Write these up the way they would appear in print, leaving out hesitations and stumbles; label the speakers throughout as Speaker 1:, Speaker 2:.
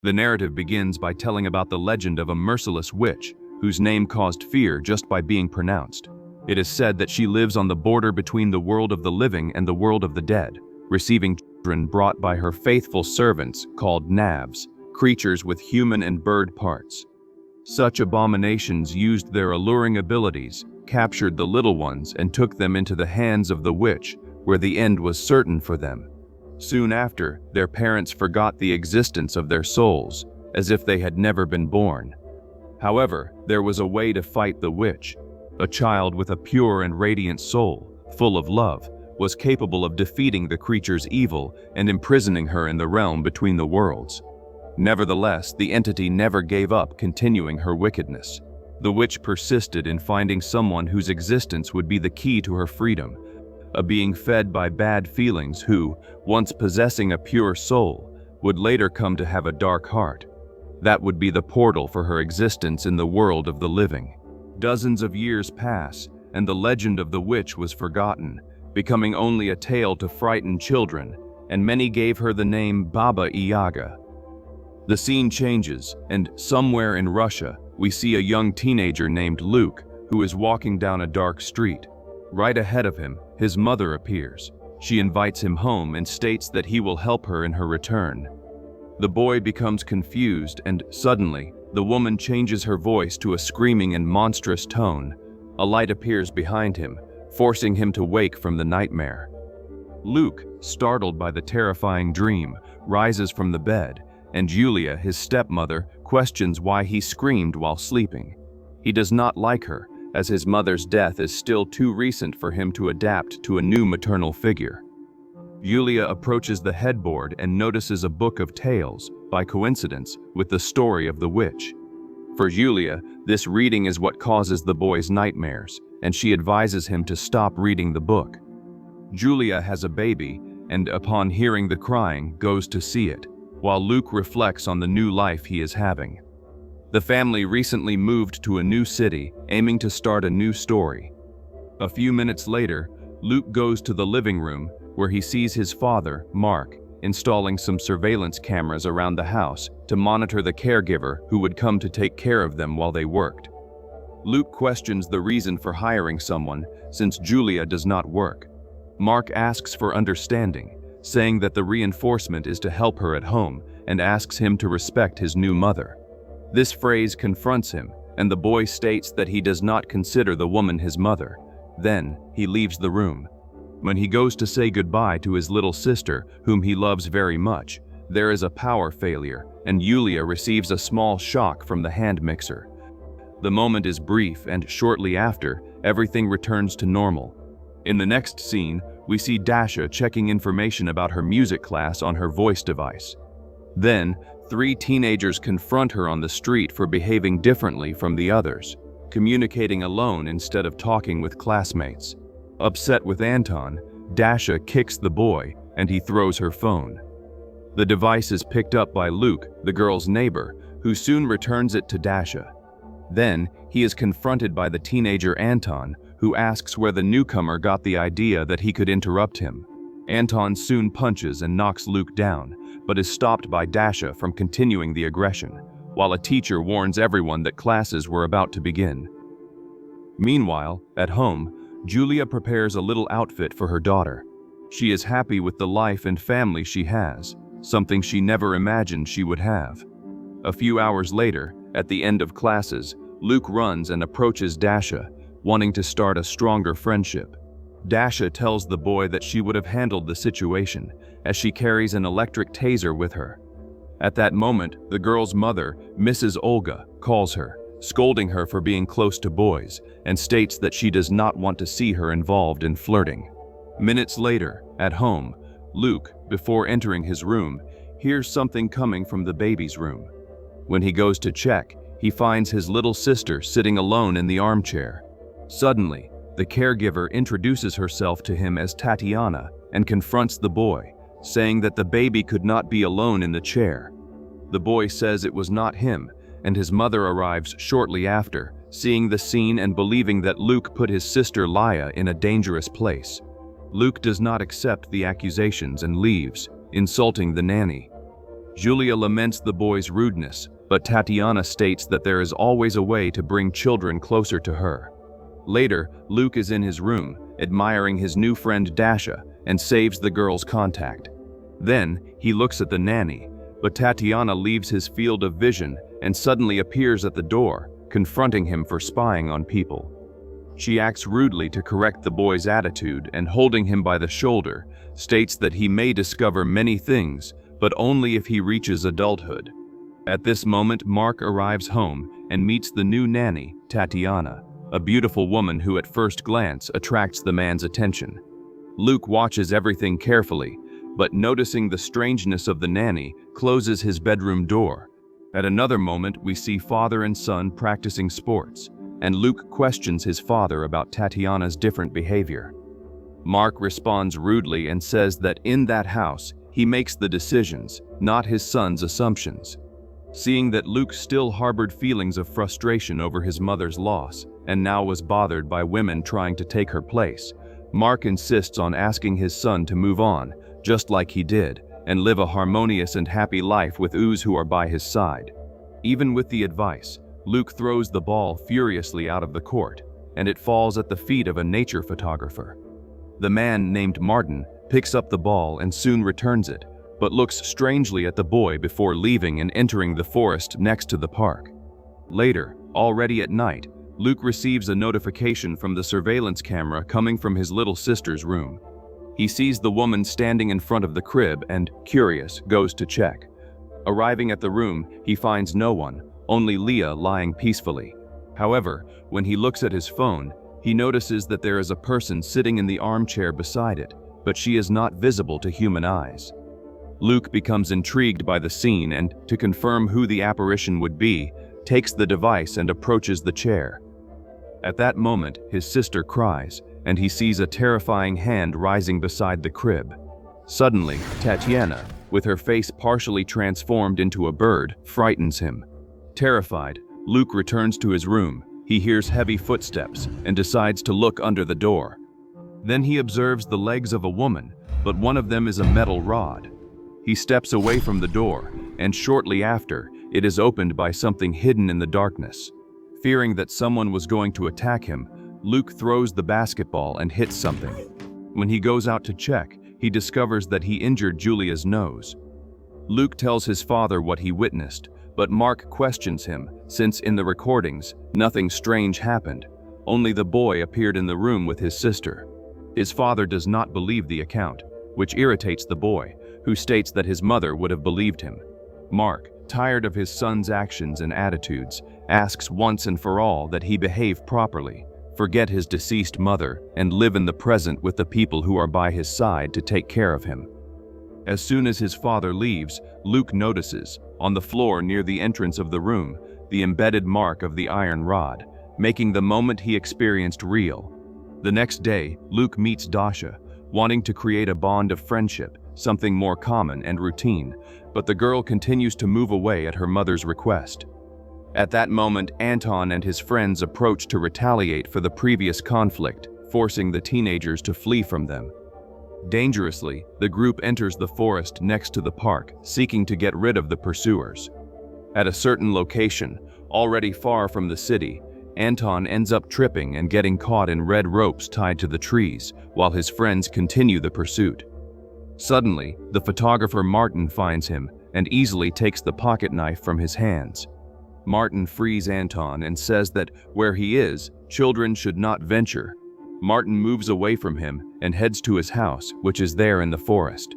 Speaker 1: The narrative begins by telling about the legend of a merciless witch whose name caused fear just by being pronounced. It is said that she lives on the border between the world of the living and the world of the dead, receiving children brought by her faithful servants called nabs, creatures with human and bird parts. Such abominations used their alluring abilities, captured the little ones, and took them into the hands of the witch, where the end was certain for them. Soon after, their parents forgot the existence of their souls, as if they had never been born. However, there was a way to fight the witch. A child with a pure and radiant soul, full of love, was capable of defeating the creature's evil and imprisoning her in the realm between the worlds. Nevertheless, the entity never gave up continuing her wickedness. The witch persisted in finding someone whose existence would be the key to her freedom, a being fed by bad feelings who, once possessing a pure soul, would later come to have a dark heart. That would be the portal for her existence in the world of the living. Dozens of years pass, and the legend of the witch was forgotten, becoming only a tale to frighten children, and many gave her the name Baba Yaga. The scene changes, and somewhere in Russia, we see a young teenager named Luke who is walking down a dark street. Right ahead of him, his mother appears. She invites him home and states that he will help her in her return. The boy becomes confused, and suddenly, the woman changes her voice to a screaming and monstrous tone. A light appears behind him, forcing him to wake from the nightmare. Luke, startled by the terrifying dream, rises from the bed, and Julia, his stepmother, questions why he screamed while sleeping. He does not like her, as his mother's death is still too recent for him to adapt to a new maternal figure. Julia approaches the headboard and notices a book of tales, by coincidence, with the story of the witch. For Julia, this reading is what causes the boy's nightmares, and she advises him to stop reading the book. Julia has a baby, and upon hearing the crying, goes to see it, while Luke reflects on the new life he is having. The family recently moved to a new city, aiming to start a new story. A few minutes later, Luke goes to the living room, where he sees his father, Mark, installing some surveillance cameras around the house to monitor the caregiver who would come to take care of them while they worked. Luke questions the reason for hiring someone, since Julia does not work. Mark asks for understanding, saying that the reinforcement is to help her at home, and asks him to respect his new mother. This phrase confronts him, and the boy states that he does not consider the woman his mother. Then, he leaves the room. When he goes to say goodbye to his little sister, whom he loves very much, there is a power failure, and Julia receives a small shock from the hand mixer. The moment is brief, and shortly after, everything returns to normal. In the next scene, we see Dasha checking information about her music class on her voice device. Then, 3 teenagers confront her on the street for behaving differently from the others, communicating alone instead of talking with classmates. Upset with Anton, Dasha kicks the boy, and he throws her phone. The device is picked up by Luke, the girl's neighbor, who soon returns it to Dasha. Then, he is confronted by the teenager Anton, who asks where the newcomer got the idea that he could interrupt him. Anton soon punches and knocks Luke down, but is stopped by Dasha from continuing the aggression, while a teacher warns everyone that classes were about to begin. Meanwhile, at home, Julia prepares a little outfit for her daughter. She is happy with the life and family she has, something she never imagined she would have. A few hours later, at the end of classes, Luke runs and approaches Dasha, wanting to start a stronger friendship. Dasha tells the boy that she would have handled the situation, as she carries an electric taser with her. At that moment, the girl's mother, Mrs. Olga, calls her, scolding her for being close to boys, and states that she does not want to see her involved in flirting. Minutes later, at home, Luke, before entering his room, hears something coming from the baby's room. When he goes to check, he finds his little sister sitting alone in the armchair. Suddenly, the caregiver introduces herself to him as Tatiana and confronts the boy, saying that the baby could not be alone in the chair. The boy says it was not him, and his mother arrives shortly after, seeing the scene and believing that Luke put his sister Laya in a dangerous place. Luke does not accept the accusations and leaves, insulting the nanny. Julia laments the boy's rudeness, but Tatiana states that there is always a way to bring children closer to her. Later, Luke is in his room, admiring his new friend Dasha, and saves the girl's contact. Then, he looks at the nanny, but Tatiana leaves his field of vision and suddenly appears at the door, confronting him for spying on people. She acts rudely to correct the boy's attitude and, holding him by the shoulder, states that he may discover many things, but only if he reaches adulthood. At this moment, Mark arrives home and meets the new nanny, Tatiana, a beautiful woman who at first glance attracts the man's attention. Luke watches everything carefully, but noticing the strangeness of the nanny, closes his bedroom door. At another moment, we see father and son practicing sports, and Luke questions his father about Tatiana's different behavior. Mark responds rudely and says that in that house, he makes the decisions, not his son's assumptions. Seeing that Luke still harbored feelings of frustration over his mother's loss, and now was bothered by women trying to take her place, Mark insists on asking his son to move on, just like he did, and live a harmonious and happy life with those who are by his side. Even with the advice, Luke throws the ball furiously out of the court, and it falls at the feet of a nature photographer. The man named Martin picks up the ball and soon returns it, but looks strangely at the boy before leaving and entering the forest next to the park. Later, already at night, Luke receives a notification from the surveillance camera coming from his little sister's room. He sees the woman standing in front of the crib and, curious, goes to check. Arriving at the room, he finds no one, only Leah lying peacefully. However, when he looks at his phone, he notices that there is a person sitting in the armchair beside it, but she is not visible to human eyes. Luke becomes intrigued by the scene and, to confirm who the apparition would be, takes the device and approaches the chair. At that moment, his sister cries, and he sees a terrifying hand rising beside the crib. Suddenly, Tatiana, with her face partially transformed into a bird, frightens him. Terrified, Luke returns to his room. He hears heavy footsteps and decides to look under the door. Then he observes the legs of a woman, but one of them is a metal rod. He steps away from the door, and shortly after, it is opened by something hidden in the darkness. Fearing that someone was going to attack him, Luke throws the basketball and hits something. When he goes out to check, he discovers that he injured Julia's nose. Luke tells his father what he witnessed, but Mark questions him, since in the recordings, nothing strange happened. Only the boy appeared in the room with his sister. His father does not believe the account, which irritates the boy, who states that his mother would have believed him. Mark, tired of his son's actions and attitudes, asks once and for all that he behave properly, forget his deceased mother, and live in the present with the people who are by his side to take care of him. As soon as his father leaves, Luke notices, on the floor near the entrance of the room, the embedded mark of the iron rod, making the moment he experienced real. The next day, Luke meets Dasha, wanting to create a bond of friendship, something more common and routine, but the girl continues to move away at her mother's request. At that moment, Anton and his friends approach to retaliate for the previous conflict, forcing the teenagers to flee from them. Dangerously, the group enters the forest next to the park, seeking to get rid of the pursuers. At a certain location, already far from the city, Anton ends up tripping and getting caught in red ropes tied to the trees, while his friends continue the pursuit. Suddenly, the photographer Martin finds him and easily takes the pocket knife from his hands. Martin frees Anton and says that where he is, children should not venture. Martin moves away from him and heads to his house, which is there in the forest.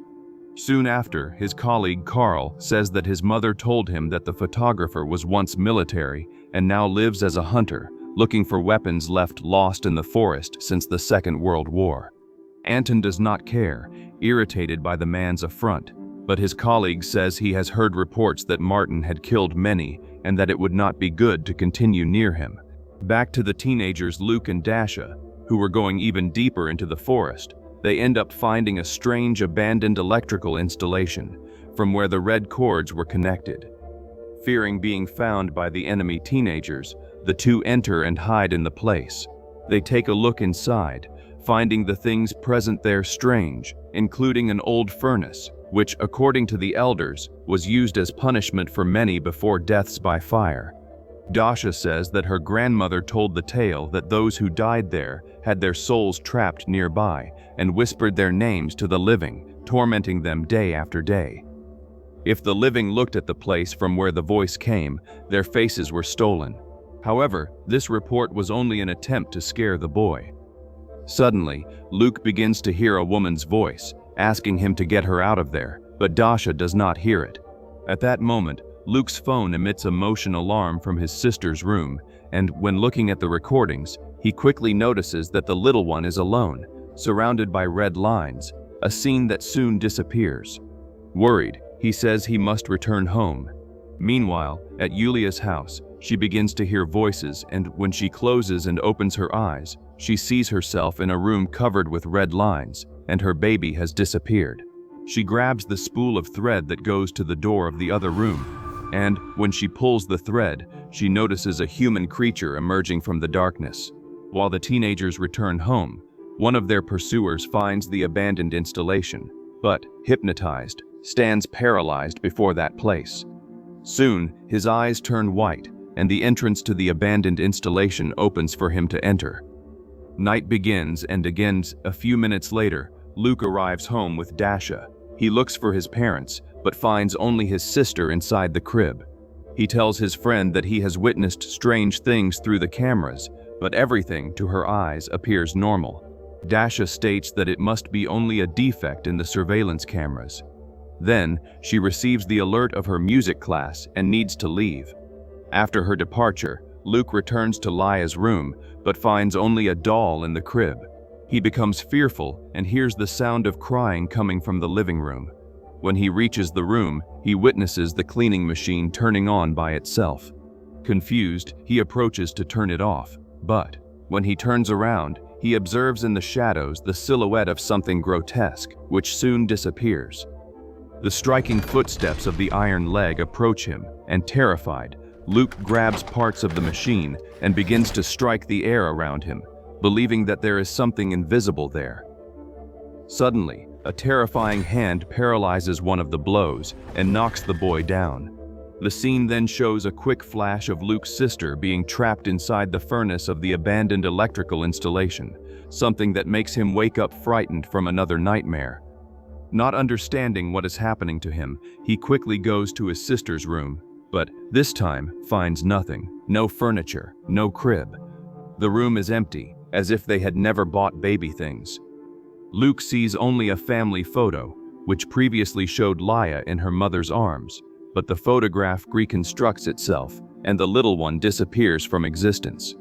Speaker 1: Soon after, his colleague Carl says that his mother told him that the photographer was once military and now lives as a hunter, looking for weapons left lost in the forest since the Second World War. Anton does not care, irritated by the man's affront, but his colleague says he has heard reports that Martin had killed many and that it would not be good to continue near him. Back to the teenagers Luke and Dasha, who were going even deeper into the forest, they end up finding a strange abandoned electrical installation from where the red cords were connected. Fearing being found by the enemy teenagers, the two enter and hide in the place. They take a look inside, finding the things present there strange, including an old furnace, which, according to the elders, was used as punishment for many before deaths by fire. Dasha says that her grandmother told the tale that those who died there had their souls trapped nearby and whispered their names to the living, tormenting them day after day. If the living looked at the place from where the voice came, their faces were stolen. However, this report was only an attempt to scare the boy. Suddenly, Luke begins to hear a woman's voice, asking him to get her out of there, but Dasha does not hear it. At that moment, Luke's phone emits a motion alarm from his sister's room, and when looking at the recordings, he quickly notices that the little one is alone, surrounded by red lines, a scene that soon disappears. Worried, he says he must return home. Meanwhile, at Yulia's house, she begins to hear voices, and when she closes and opens her eyes, she sees herself in a room covered with red lines, and her baby has disappeared. She grabs the spool of thread that goes to the door of the other room, and when she pulls the thread, she notices a human creature emerging from the darkness. While the teenagers return home, one of their pursuers finds the abandoned installation, but, hypnotized, stands paralyzed before that place. Soon, his eyes turn white, and the entrance to the abandoned installation opens for him to enter. Night begins, and again, a few minutes later, Luke arrives home with Dasha. He looks for his parents, but finds only his sister inside the crib. He tells his friend that he has witnessed strange things through the cameras, but everything, to her eyes, appears normal. Dasha states that it must be only a defect in the surveillance cameras. Then, she receives the alert of her music class and needs to leave. After her departure, Luke returns to Laya's room, but finds only a doll in the crib. He becomes fearful and hears the sound of crying coming from the living room. When he reaches the room, he witnesses the cleaning machine turning on by itself. Confused, he approaches to turn it off, but when he turns around, he observes in the shadows the silhouette of something grotesque, which soon disappears. The striking footsteps of the iron leg approach him, and terrified, Luke grabs parts of the machine and begins to strike the air around him, believing that there is something invisible there. Suddenly, a terrifying hand paralyzes one of the blows and knocks the boy down. The scene then shows a quick flash of Luke's sister being trapped inside the furnace of the abandoned electrical installation, something that makes him wake up frightened from another nightmare. Not understanding what is happening to him, he quickly goes to his sister's room, but this time finds nothing, no furniture, no crib. The room is empty, as if they had never bought baby things. Luke sees only a family photo, which previously showed Laya in her mother's arms, but the photograph reconstructs itself, and the little one disappears from existence.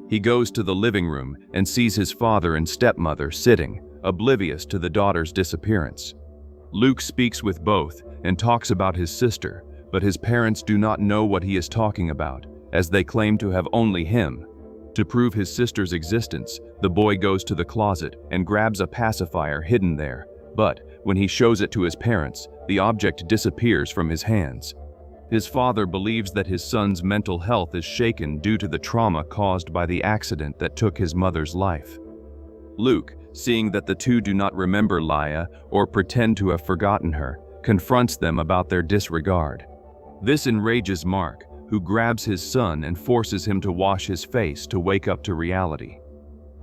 Speaker 1: He goes to the living room and sees his father and stepmother sitting, oblivious to the daughter's disappearance. Luke speaks with both and talks about his sister, but his parents do not know what he is talking about, as they claim to have only him. To prove his sister's existence, the boy goes to the closet and grabs a pacifier hidden there, but when he shows it to his parents, the object disappears from his hands. His father believes that his son's mental health is shaken due to the trauma caused by the accident that took his mother's life. Luke, seeing that the two do not remember Laya or pretend to have forgotten her, confronts them about their disregard. This enrages Mark, who grabs his son and forces him to wash his face to wake up to reality.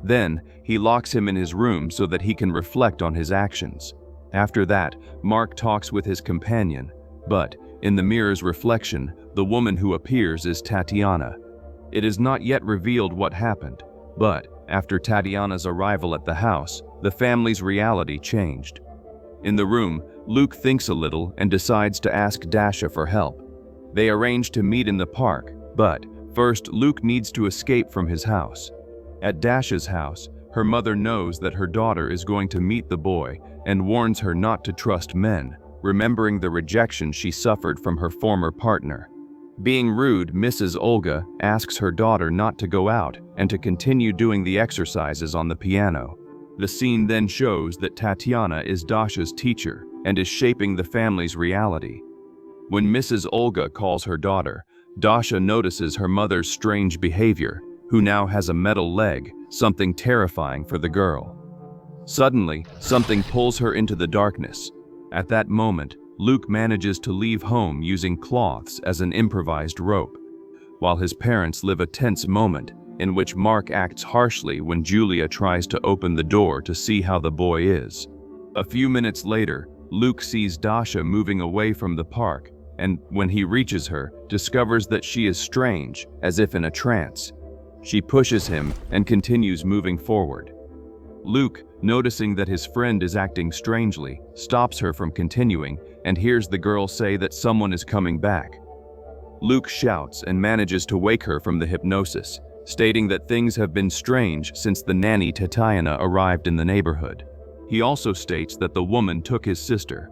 Speaker 1: Then, he locks him in his room so that he can reflect on his actions. After that, Mark talks with his companion, but, in the mirror's reflection, the woman who appears is Tatiana. It is not yet revealed what happened, but, after Tatiana's arrival at the house, the family's reality changed. In the room, Luke thinks a little and decides to ask Dasha for help. They arrange to meet in the park, but first Luke needs to escape from his house. At Dasha's house, her mother knows that her daughter is going to meet the boy and warns her not to trust men, remembering the rejection she suffered from her former partner. Being rude, Mrs. Olga asks her daughter not to go out and to continue doing the exercises on the piano. The scene then shows that Tatiana is Dasha's teacher and is shaping the family's reality. When Mrs. Olga calls her daughter, Dasha notices her mother's strange behavior, who now has a metal leg, something terrifying for the girl. Suddenly, something pulls her into the darkness. At that moment, Luke manages to leave home using cloths as an improvised rope, while his parents live a tense moment in which Mark acts harshly when Julia tries to open the door to see how the boy is. A few minutes later, Luke sees Dasha moving away from the park, and when he reaches her, discovers that she is strange, as if in a trance. She pushes him and continues moving forward. Luke, noticing that his friend is acting strangely, stops her from continuing and hears the girl say that someone is coming back. Luke shouts and manages to wake her from the hypnosis, stating that things have been strange since the nanny Tatiana arrived in the neighborhood. He also states that the woman took his sister.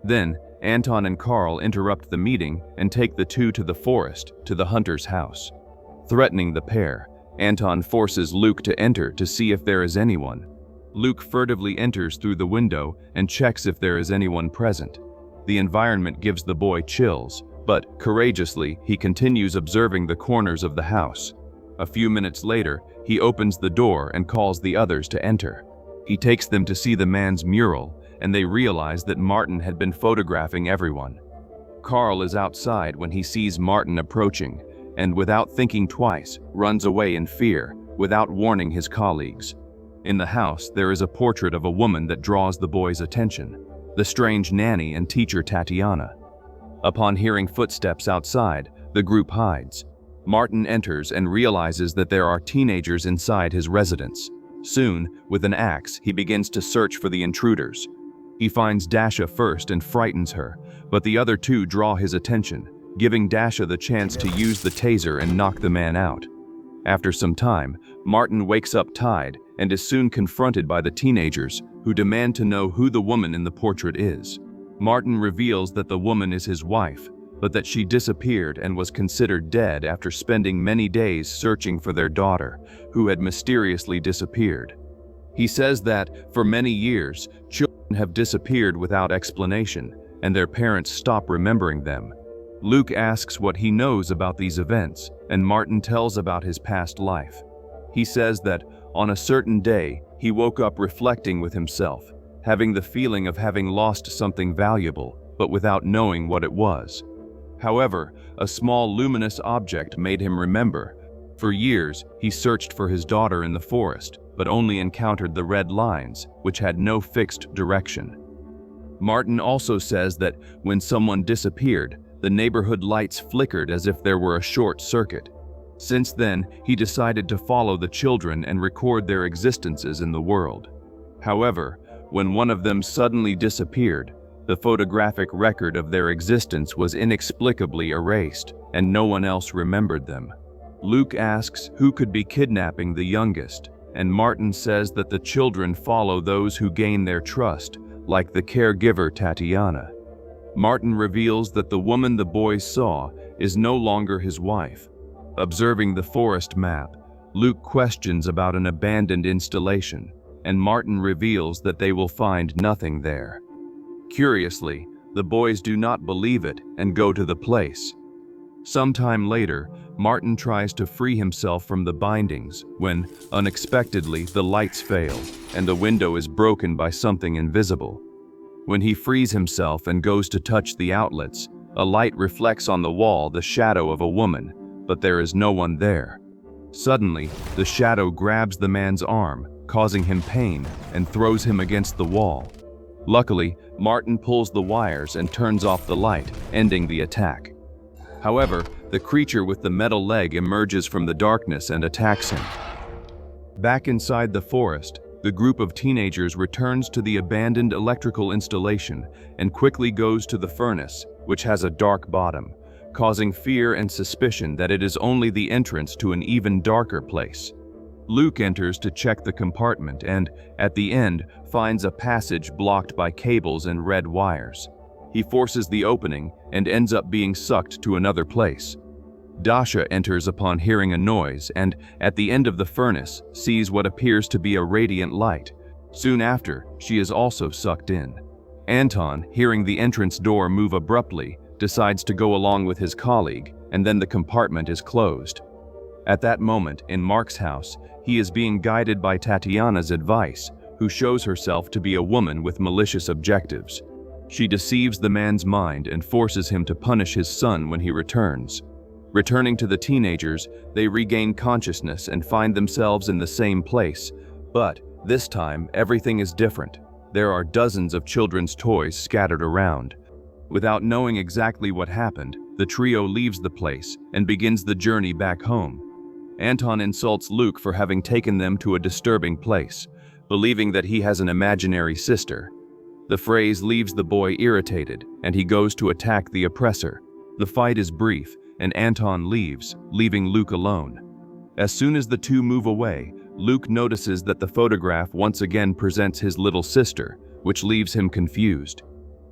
Speaker 1: Then, Anton and Carl interrupt the meeting and take the two to the forest, to the hunter's house. Threatening the pair, Anton forces Luke to enter to see if there is anyone. Luke furtively enters through the window and checks if there is anyone present. The environment gives the boy chills, but courageously he continues observing the corners of the house. A few minutes later, he opens the door and calls the others to enter. He takes them to see the man's mural, and they realize that Martin had been photographing everyone. Carl is outside when he sees Martin approaching, and without thinking twice, runs away in fear, without warning his colleagues. In the house, there is a portrait of a woman that draws the boy's attention, the strange nanny and teacher Tatiana. Upon hearing footsteps outside, the group hides. Martin enters and realizes that there are teenagers inside his residence. Soon, with an axe, he begins to search for the intruders. He finds Dasha first and frightens her, but the other two draw his attention, giving Dasha the chance to use the taser and knock the man out. After some time, Martin wakes up tied and is soon confronted by the teenagers, who demand to know who the woman in the portrait is. Martin reveals that the woman is his wife, but that she disappeared and was considered dead after spending many days searching for their daughter, who had mysteriously disappeared. He says that, for many years, children have disappeared without explanation, and their parents stop remembering them. Luke asks what he knows about these events, and Martin tells about his past life. He says that, on a certain day, he woke up reflecting with himself, having the feeling of having lost something valuable, but without knowing what it was. However, a small luminous object made him remember. For years, he searched for his daughter in the forest, but only encountered the red lines, which had no fixed direction. Martin also says that when someone disappeared, the neighborhood lights flickered as if there were a short circuit. Since then, he decided to follow the children and record their existences in the world. However, when one of them suddenly disappeared, the photographic record of their existence was inexplicably erased, and no one else remembered them. Luke asks who could be kidnapping the youngest, and Martin says that the children follow those who gain their trust, like the caregiver Tatiana. Martin reveals that the woman the boys saw is no longer his wife. Observing the forest map, Luke questions about an abandoned installation, and Martin reveals that they will find nothing there. Curiously, the boys do not believe it and go to the place. Sometime later, Martin tries to free himself from the bindings when, unexpectedly, the lights fail and the window is broken by something invisible. When he frees himself and goes to touch the outlets, a light reflects on the wall the shadow of a woman, but there is no one there. Suddenly, the shadow grabs the man's arm, causing him pain, and throws him against the wall. Luckily, Martin pulls the wires and turns off the light, ending the attack. However, the creature with the metal leg emerges from the darkness and attacks him. Back inside the forest, the group of teenagers returns to the abandoned electrical installation and quickly goes to the furnace, which has a dark bottom, causing fear and suspicion that it is only the entrance to an even darker place. Luke enters to check the compartment and, at the end, finds a passage blocked by cables and red wires. He forces the opening and ends up being sucked to another place. Dasha enters upon hearing a noise and, at the end of the furnace, sees what appears to be a radiant light. Soon after, she is also sucked in. Anton, hearing the entrance door move abruptly, decides to go along with his colleague, and then the compartment is closed. At that moment, in Mark's house, he is being guided by Tatiana's advice, who shows herself to be a woman with malicious objectives. She deceives the man's mind and forces him to punish his son when he returns. Returning to the teenagers, they regain consciousness and find themselves in the same place, but this time everything is different. There are dozens of children's toys scattered around. Without knowing exactly what happened, the trio leaves the place and begins the journey back home. Anton insults Luke for having taken them to a disturbing place, believing that he has an imaginary sister. The phrase leaves the boy irritated, and he goes to attack the oppressor. The fight is brief, and Anton leaves, leaving Luke alone. As soon as the two move away, Luke notices that the photograph once again presents his little sister, which leaves him confused.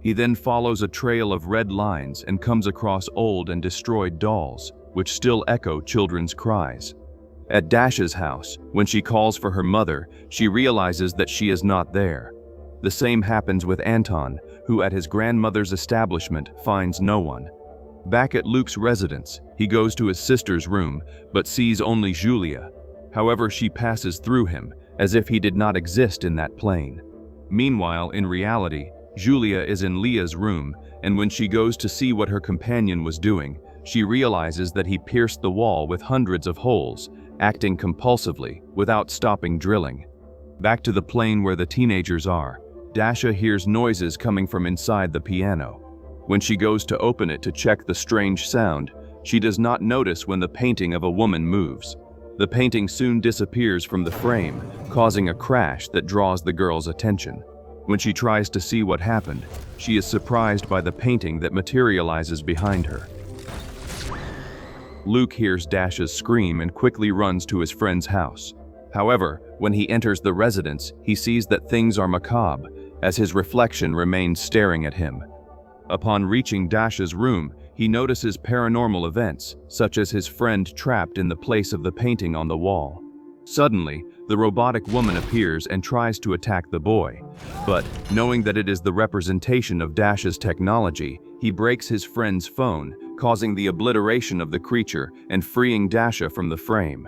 Speaker 1: He then follows a trail of red lines and comes across old and destroyed dolls, which still echo children's cries. At Dash's house, when she calls for her mother, she realizes that she is not there. The same happens with Anton, who at his grandmother's establishment finds no one. Back at Luke's residence, he goes to his sister's room, but sees only Julia. However, she passes through him, as if he did not exist in that plane. Meanwhile, in reality, Julia is in Leah's room, and when she goes to see what her companion was doing, she realizes that he pierced the wall with hundreds of holes, acting compulsively, without stopping drilling. Back to the plane where the teenagers are, Dasha hears noises coming from inside the piano. When she goes to open it to check the strange sound, she does not notice when the painting of a woman moves. The painting soon disappears from the frame, causing a crash that draws the girl's attention. When she tries to see what happened, she is surprised by the painting that materializes behind her. Luke hears Dasha's scream and quickly runs to his friend's house. However, when he enters the residence, he sees that things are macabre, as his reflection remains staring at him. Upon reaching Dasha's room, he notices paranormal events, such as his friend trapped in the place of the painting on the wall. Suddenly, the robotic woman appears and tries to attack the boy, but knowing that it is the representation of Dasha's technology, he breaks his friend's phone, causing the obliteration of the creature and freeing Dasha from the frame.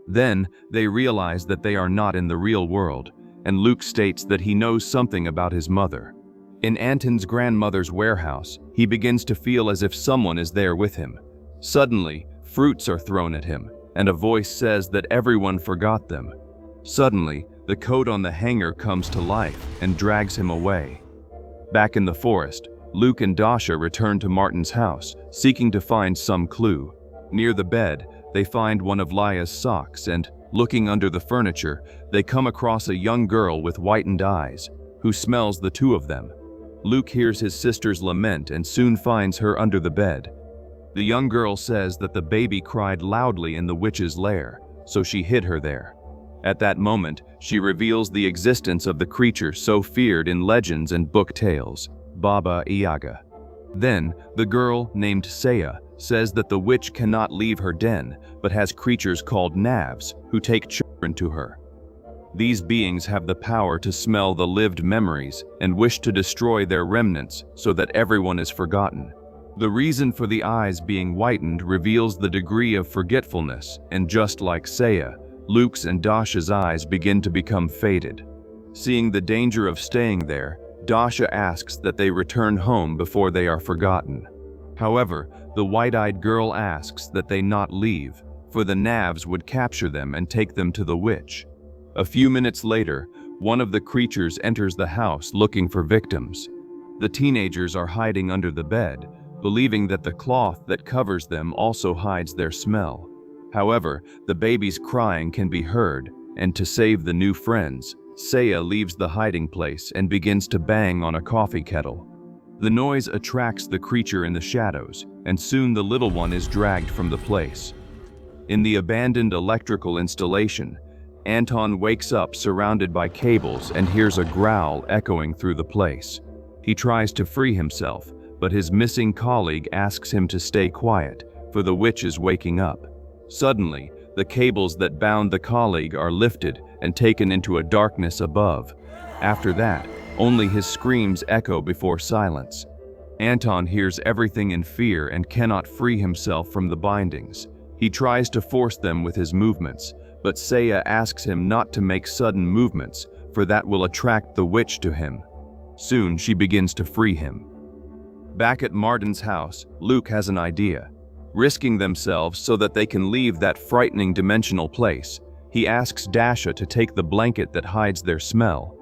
Speaker 1: Then, they realize that they are not in the real world, and Luke states that he knows something about his mother. In Anton's grandmother's warehouse, he begins to feel as if someone is there with him. Suddenly, fruits are thrown at him, and a voice says that everyone forgot them. Suddenly, the coat on the hanger comes to life and drags him away. Back in the forest, Luke and Dasha return to Martin's house, seeking to find some clue. Near the bed, they find one of Laya's socks and, looking under the furniture, they come across a young girl with whitened eyes, who smells the two of them. Luke hears his sister's lament and soon finds her under the bed. The young girl says that the baby cried loudly in the witch's lair, so she hid her there. At that moment, she reveals the existence of the creature so feared in legends and book tales, Baba Yaga. Then, the girl, named Saya, says that the witch cannot leave her den, but has creatures called navs, who take children to her. These beings have the power to smell the lived memories and wish to destroy their remnants so that everyone is forgotten. The reason for the eyes being whitened reveals the degree of forgetfulness, and just like Saya, Luke's and Dasha's eyes begin to become faded. Seeing the danger of staying there, Dasha asks that they return home before they are forgotten. However, the white-eyed girl asks that they not leave, for the navs would capture them and take them to the witch. A few minutes later, one of the creatures enters the house looking for victims. The teenagers are hiding under the bed, believing that the cloth that covers them also hides their smell. However, the baby's crying can be heard, and to save the new friends, Saya leaves the hiding place and begins to bang on a coffee kettle. The noise attracts the creature in the shadows, and soon the little one is dragged from the place. In the abandoned electrical installation, Anton wakes up surrounded by cables and hears a growl echoing through the place. He tries to free himself, but his missing colleague asks him to stay quiet, for the witch is waking up. Suddenly, the cables that bound the colleague are lifted and taken into a darkness above. After that, only his screams echo before silence. Anton hears everything in fear and cannot free himself from the bindings. He tries to force them with his movements, but Saya asks him not to make sudden movements, for that will attract the witch to him. Soon she begins to free him. Back at Martin's house, Luke has an idea. Risking themselves so that they can leave that frightening dimensional place, he asks Dasha to take the blanket that hides their smell.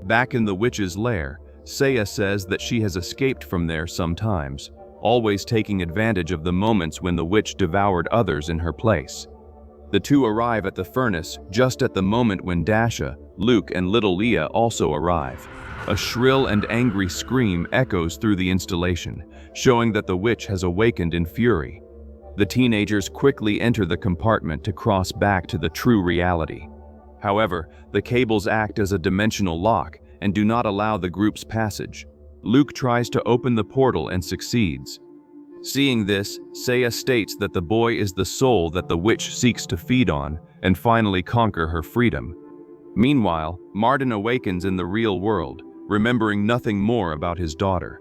Speaker 1: Back in the witch's lair, Saya says that she has escaped from there sometimes, always taking advantage of the moments when the witch devoured others in her place. The two arrive at the furnace just at the moment when Dasha, Luke, and little Leah also arrive. A shrill and angry scream echoes through the installation, showing that the witch has awakened in fury. The teenagers quickly enter the compartment to cross back to the true reality. However, the cables act as a dimensional lock and do not allow the group's passage. Luke tries to open the portal and succeeds. Seeing this, Saya states that the boy is the soul that the witch seeks to feed on and finally conquer her freedom. Meanwhile, Martin awakens in the real world, remembering nothing more about his daughter.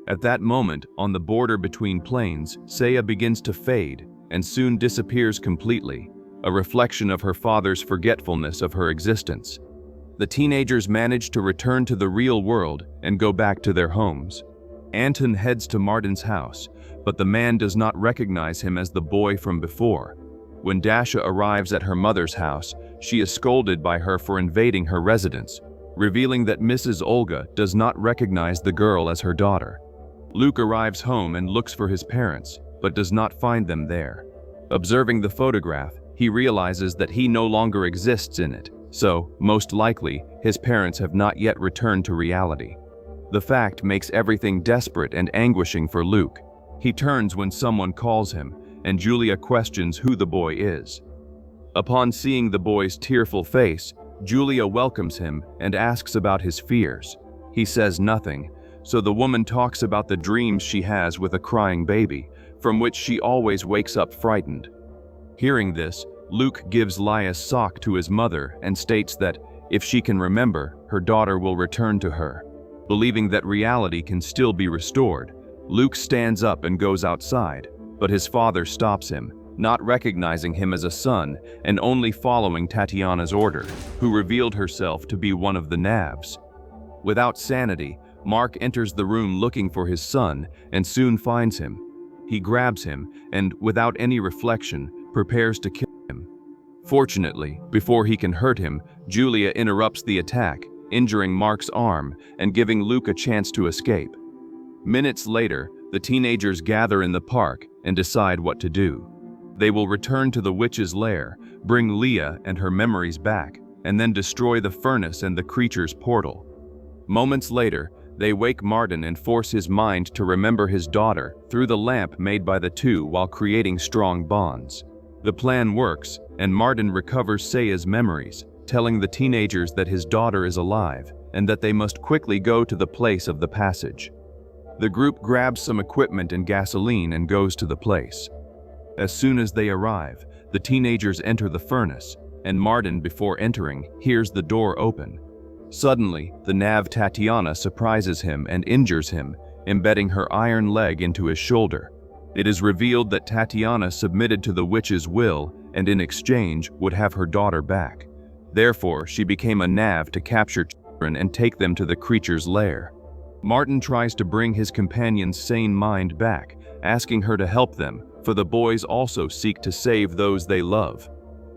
Speaker 1: At that moment, on the border between planes, Saya begins to fade and soon disappears completely, a reflection of her father's forgetfulness of her existence. The teenagers manage to return to the real world and go back to their homes. Anton heads to Martin's house, but the man does not recognize him as the boy from before. When Dasha arrives at her mother's house, she is scolded by her for invading her residence, revealing that Mrs. Olga does not recognize the girl as her daughter. Luke arrives home and looks for his parents, but does not find them there. Observing the photograph, he realizes that he no longer exists in it, so, most likely, his parents have not yet returned to reality. The fact makes everything desperate and anguishing for Luke. He turns when someone calls him, and Julia questions who the boy is. Upon seeing the boy's tearful face, Julia welcomes him and asks about his fears. He says nothing, so the woman talks about the dreams she has with a crying baby, from which she always wakes up frightened. Hearing this, Luke gives Lia's sock to his mother and states that, if she can remember, her daughter will return to her. Believing that reality can still be restored, Luke stands up and goes outside, but his father stops him, not recognizing him as a son and only following Tatiana's order, who revealed herself to be one of the Navs. Without sanity, Mark enters the room looking for his son and soon finds him. He grabs him and, without any reflection, prepares to kill him. Fortunately, before he can hurt him, Julia interrupts the attack, injuring Mark's arm and giving Luke a chance to escape. Minutes later, the teenagers gather in the park and decide what to do. They will return to the witch's lair, bring Leah and her memories back, and then destroy the furnace and the creature's portal. Moments later, they wake Martin and force his mind to remember his daughter through the lamp made by the two while creating strong bonds. The plan works, and Martin recovers Saya's memories, telling the teenagers that his daughter is alive and that they must quickly go to the place of the passage. The group grabs some equipment and gasoline and goes to the place. As soon as they arrive, the teenagers enter the furnace, and Martin, before entering, hears the door open. Suddenly, the Nav Tatiana surprises him and injures him, embedding her iron leg into his shoulder. It is revealed that Tatiana submitted to the witch's will and in exchange would have her daughter back. Therefore, she became a Nav to capture children and take them to the creature's lair. Martin tries to bring his companion's sane mind back, asking her to help them, for the boys also seek to save those they love.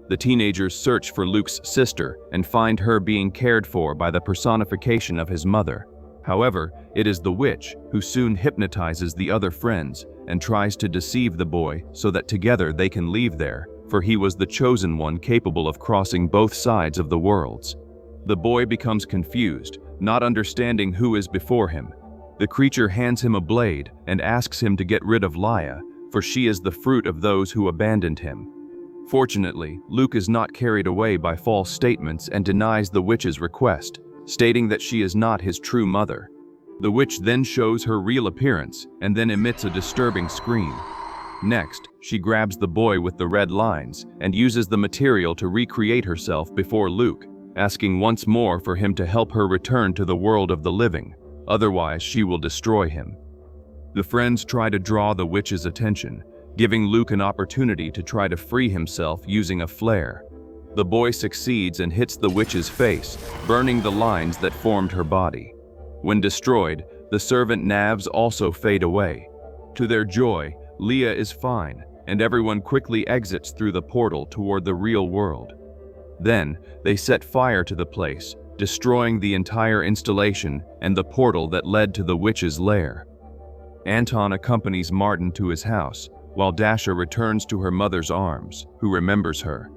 Speaker 1: The teenagers search for Luke's sister and find her being cared for by the personification of his mother. However, it is the witch who soon hypnotizes the other friends and tries to deceive the boy so that together they can leave there, for he was the chosen one capable of crossing both sides of the worlds. The boy becomes confused, not understanding who is before him. The creature hands him a blade and asks him to get rid of Leia, for she is the fruit of those who abandoned him. Fortunately, Luke is not carried away by false statements and denies the witch's request, stating that she is not his true mother. The witch then shows her real appearance and then emits a disturbing scream. Next, she grabs the boy with the red lines and uses the material to recreate herself before Luke, asking once more for him to help her return to the world of the living, otherwise she will destroy him. The friends try to draw the witch's attention, giving Luke an opportunity to try to free himself using a flare. The boy succeeds and hits the witch's face, burning the lines that formed her body. When destroyed, the servant Navs also fade away. To their joy, Leah is fine, and everyone quickly exits through the portal toward the real world. Then, they set fire to the place, destroying the entire installation and the portal that led to the witch's lair. Anton accompanies Martin to his house, while Dasha returns to her mother's arms, who remembers her.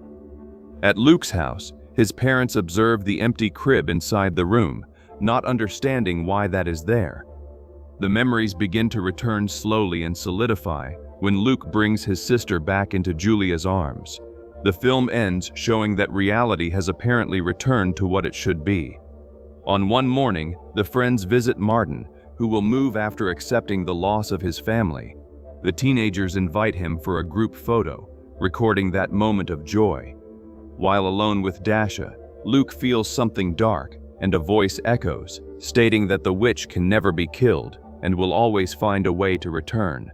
Speaker 1: At Luke's house, his parents observe the empty crib inside the room, not understanding why that is there. The memories begin to return slowly and solidify when Luke brings his sister back into Julia's arms. The film ends showing that reality has apparently returned to what it should be. On one morning, the friends visit Martin, who will move after accepting the loss of his family. The teenagers invite him for a group photo, recording that moment of joy. While alone with Dasha, Luke feels something dark, and a voice echoes, stating that the witch can never be killed and will always find a way to return.